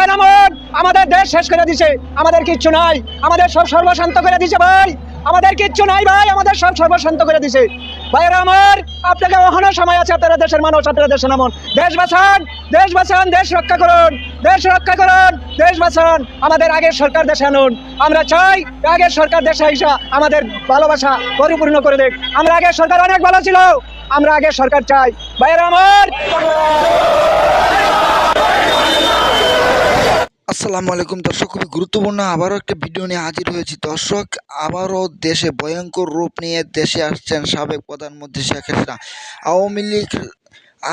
রাস্তায় নামুন। আমাদের দেশ শেষ করে দিছে, আমাদের কিচ্ছু নাই, আমাদের সব সর্বশান্ত করে দিছে ভাই, আমাদের কিচ্ছু নাই ভাই, আমাদের সব সর্বশান্ত করে দিছে। ভাইয়েরা আমার, আপনাকে এখনো সময় আছে, আপনারা দেশের মানুষ, আপনারা দেশে নামুন। দেশ বাঁচান, দেশ বাঁচান, দেশ রক্ষা করুন, দেশ রক্ষা করুন, দেশ বাঁচান। আমাদের আগের সরকার দেশে আনুন। আমরা চাই আগের সরকার দেশে আইসা আমাদের ভালোবাসা পরিপূর্ণ করে দেখ। আমরা আগের সরকার অনেক ভালো ছিল, আমরা আগের সরকার চাই। ভাইয়েরা আমার, আসসালামু আলাইকুম দর্শক, খুবই গুরুত্বপূর্ণ আবারও একটা ভিডিও নিয়ে হাজির হয়েছি। দর্শক, আবারও দেশে ভয়ঙ্কর রূপ নিয়ে দেশে আসছেন সাবেক প্রধানমন্ত্রী শেখ হাসিনা। আওয়ামী লীগ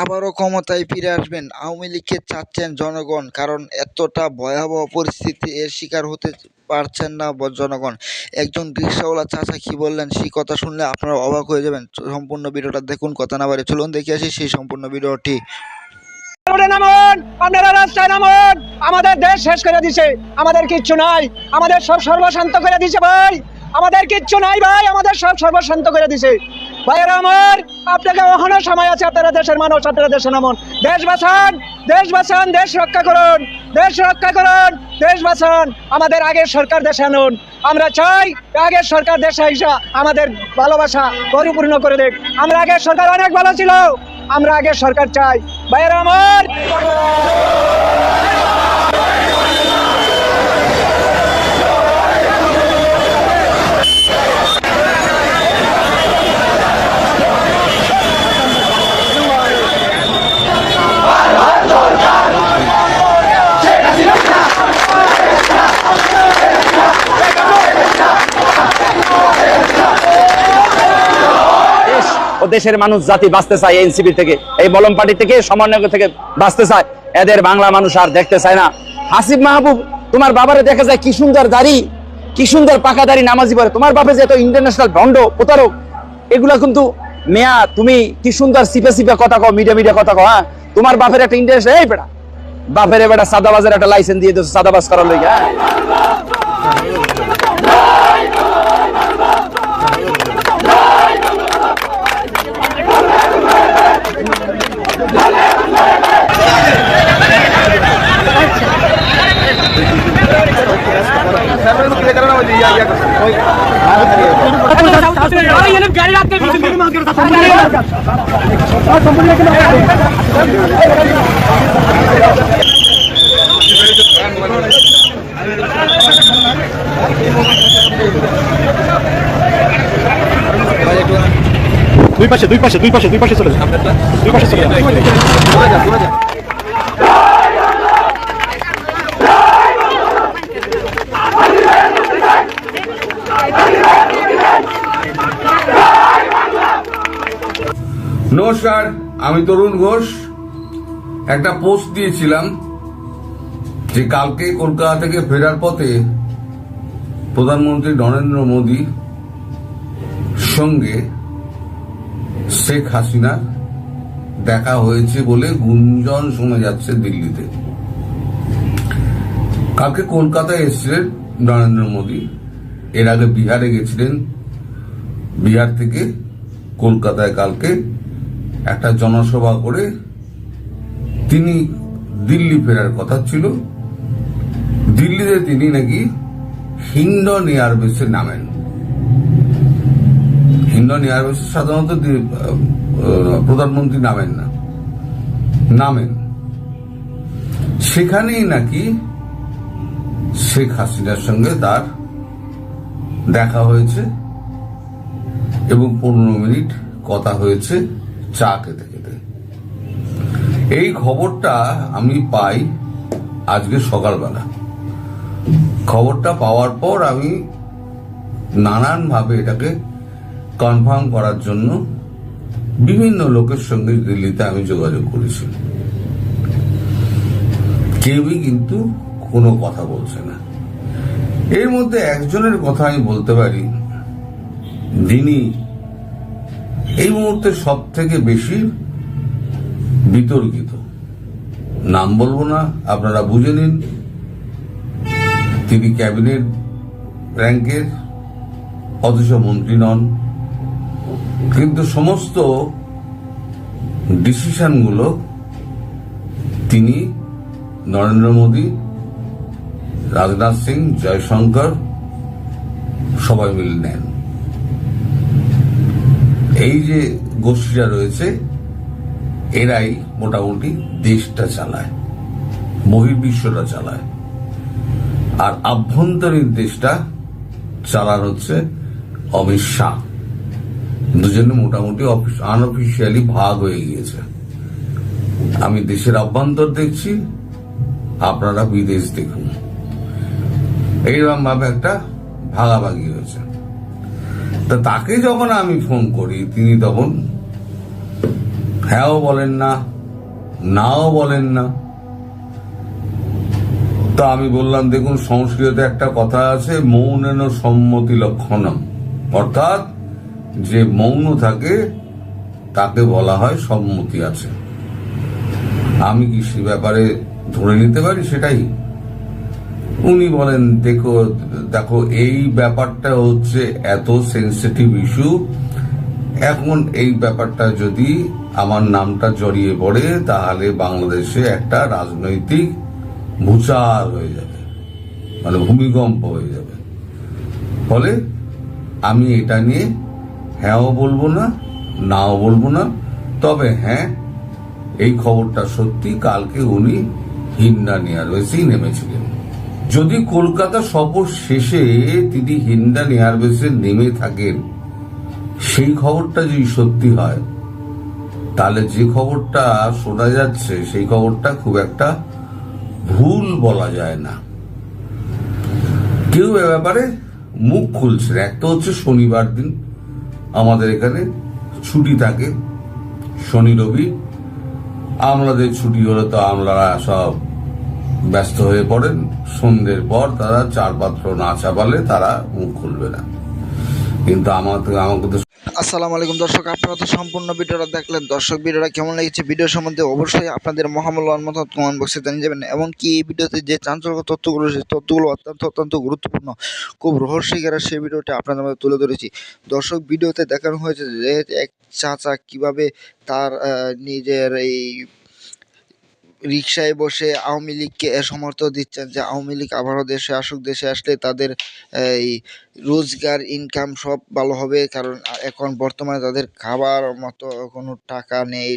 আবারও ক্ষমতায় ফিরে আসবেন, আওয়ামী লীগকে চাচ্ছেন জনগণ, কারণ এতটা ভয়াবহ পরিস্থিতি এর শিকার হতে পারছেন না জনগণ। একজন রিক্সাওয়ালা চাচা কি বললেন সেই কথা শুনলে আপনারা অবাক হয়ে যাবেন। সম্পূর্ণ ভিডিওটা দেখুন, কথা না বাড়িয়ে চলুন দেখে আসি সেই সম্পূর্ণ ভিডিওটি। নামুন, আপনারা রাস্তায় নামুন। আমাদের দেশ শেষ করে দিছে, আমাদের কিচ্ছু নাই, আমাদের সব সর্বশান্ত করে দিছে ভাই, আমাদের কিচ্ছু নাই ভাই, আমাদের সব সর্বশান্ত করে দিছে। ভাইয়েরা আমার, আপনাকে এখনো সময় আছে, আপনারা দেশের মানুষ, আপনারা দেশে নামুন। দেশ বাঁচান, দেশ বাঁচান, দেশ রক্ষা করুন, দেশ রক্ষা করুন, দেশ বাঁচান। আমাদের আগের সরকার দেশে আনুন। আমরা চাই আগের সরকার দেশে আইসা আমাদের ভালোবাসা পরিপূর্ণ করে দেখ। আমরা আগের সরকার অনেক ভালো ছিল, আমরা আগের সরকার চাই। ভাইয়েরা আমার, ও দেশের মানুষ জাতি বাঁচতে চায়, এনসিপি থেকে, এই মলম পার্টি থেকে, সমন্বয় থেকে বাঁচতে চায়। এদের বাংলা মানুষ আর দেখতে চায় না। হাসিব মাহবুব, তোমার বাবারে দেখা যায় কি সুন্দর দাড়ি, কি সুন্দর পাকা দাড়ি, নামাজি পড়ে। তোমার বাপে যে এত ইন্টারন্যাশনাল ভণ্ড প্রতারক, এগুলা কিন্তু মেয়া তুমি কি সুন্দর সিপে সিপে কথা কও, মিডিয়া কথা কও। হ্যাঁ, তোমার বাপের একটা ইন্টারন্যাশনাল, এই বেটা বাপের বেটা সাদাবাজের একটা লাইসেন্স দিয়ে দিয়েছো সাদাবাজ করার লইগা। দুই পাশে চলে যান, দুই পাশে চলে যান। নমস্কার, আমি তরুণ ঘোষ। একটা পোস্ট দিয়েছিলাম যে কালকে কলকাতা থেকে ফেরার পথে প্রধানমন্ত্রী নরেন্দ্র মোদী সঙ্গে শেখ হাসিনার দেখা হয়েছে বলে গুঞ্জন শোনা যাচ্ছে দিল্লিতে। কালকে কলকাতায় এসেছিলেন নরেন্দ্র মোদী, এর আগে বিহারে গেছিলেন, বিহার থেকে কলকাতায় কালকে একটা জনসভা করে তিনি দিল্লি ফেরার কথা ছিল। দিল্লিতে তিনি নাকি হিন্ডন এয়ারবেসে নামেন। হিন্ডন এয়ারবেসে সাধারণত প্রধানমন্ত্রী নামেন না, নামেন সেখানেই নাকি শেখ হাসিনার সঙ্গে তার দেখা হয়েছে এবং 15 মিনিট কথা হয়েছে চা খেতে খেতে। এই খবরটা আমি পাই আজকে সকালবেলা। খবরটা পাওয়ার পর আমি নানানভাবে এটাকে কনফার্ম করার জন্য বিভিন্ন লোকের সঙ্গে দিল্লিতে আমি যোগাযোগ করেছি। কেউই কিন্তু কোনো কথা বলছে না। এর মধ্যে একজনের কথা আমি বলতে পারি, যিনি এই মুহূর্তে সব থেকে বেশি বিতর্কিত। নাম বলবো না, আপনারা বুঝে নিন। তিনি ক্যাবিনেট র্যাঙ্কের, অথচ মন্ত্রী নন, কিন্তু সমস্ত ডিসিশনগুলো তিনি নরেন্দ্র মোদী রাজনাথ সিং, জয়শঙ্কর সবাই মিলে নেন। এই যে গোষ্ঠীটা রয়েছে এরাই মোটামুটি দেশটা চালায়, বহির্বিশ্বটা চালায়, আর আভ্যন্তরীণ দেশটা চালান হচ্ছে অমিত শাহ। দুজনে মোটামুটি আনঅফিসিয়ালি ভাগ হয়ে গিয়েছে। আমি দেশের অভ্যন্তর দেখছি, আপনারা বিদেশ দেখুন, এইরকম ভাবে একটা ভাগাভাগি হয়েছে। তা তাকে যখন আমি ফোন করি তিনি তখন হ্যাঁও বলেন না, নাও বলেন না। তা আমি বললাম, দেখুন সংস্কৃতে একটা কথা আছে, মৌনেন সম্মতি লক্ষণম, অর্থাৎ যে মৌন থাকে তাকে বলা হয় সম্মতি আছে। আমি কি সে ব্যাপারে ধরে নিতে পারি সেটাই? উনি বলেন, দেখো এই ব্যাপারটা হচ্ছে এত সেন্সিটিভ ইস্যু, এখন এই ব্যাপারটা যদি আমার নামটা জড়িয়ে পড়ে তাহলে বাংলাদেশে একটা রাজনৈতিক ভূচাল হয়ে যাবে, মানে ভূমিকম্প হয়ে যাবে। ফলে আমি এটা নিয়ে হ্যাঁও বলবো না, নাও বলবো না। তবে হ্যাঁ, এই খবরটা সত্যি, কালকে উনি হিন্ডান এয়ারবেসেই নেমেছিলেন। যদি কলকাতা সফর শেষে তিনি হিন্ডান এয়ারবেসে নেমে থাকেন, সেই খবরটা যদি সত্যি হয়, তাহলে যে খবরটা শোনা যাচ্ছে সেই খবরটা খুব একটা ভুল বলা যায় না। কেউ এ ব্যাপারে মুখ খুলছে না। একটা হচ্ছে শনিবার দিন আমাদের এখানে ছুটি থাকে, শনি রবি। আমলাদের ছুটি হলে তো আমলারা সব ব্যস্ত হয়ে পড়েন, সন্ধ্যের পর তারা চার পাত্র না চাপালে তারা মুখ খুলবে না। কিন্তু আমাকে তো আসসালামু আলাইকুম দর্শক, আপনারা তো সম্পূর্ণ ভিডিওটা দেখলেন। দর্শক, ভিডিওটা কেমন লেগেছে, ভিডিও সম্বন্ধে অবশ্যই আপনাদের মহামূল্যবান মতামত কমেন্ট বক্সে জানিয়ে যাবেন। এমনকি এই ভিডিওতে যে চাঞ্চল্যকর তথ্যগুলো, সেই তথ্যগুলো অত্যন্ত গুরুত্বপূর্ণ, খুব রহস্যিকার সেই ভিডিওটা আপনাদের মধ্যে তুলে ধরেছি। দর্শক, ভিডিওতে দেখানো হয়েছে যে এক চাচা কিভাবে তার নিজের এই রিকশায় বসে আওয়ামী লীগকে সমর্থন দিচ্ছেন, যে আওয়ামী লীগ আবারও দেশে আসুক, দেশে আসলে তাদের এই রোজগার ইনকাম সব ভালো হবে, কারণ এখন বর্তমানে তাদের খাবার মতো কোনো টাকা নেই।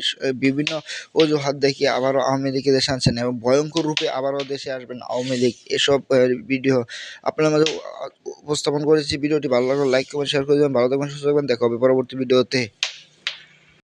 বিভিন্ন অজুহাত দেখিয়ে আবারও আওয়ামী লীগকে দেশে আনছেন এবং ভয়ঙ্কর রূপে আবারও দেশে আসবেন আওয়ামী লীগ। এসব ভিডিও আপনার মাঝে উপস্থাপন করেছি। ভিডিওটি ভালো লাগলে লাইক কমেন্ট শেয়ার করে দেবেন। ভালো থাকবেন, সুস্থ থাকবেন, দেখা হবে পরবর্তী ভিডিওতে।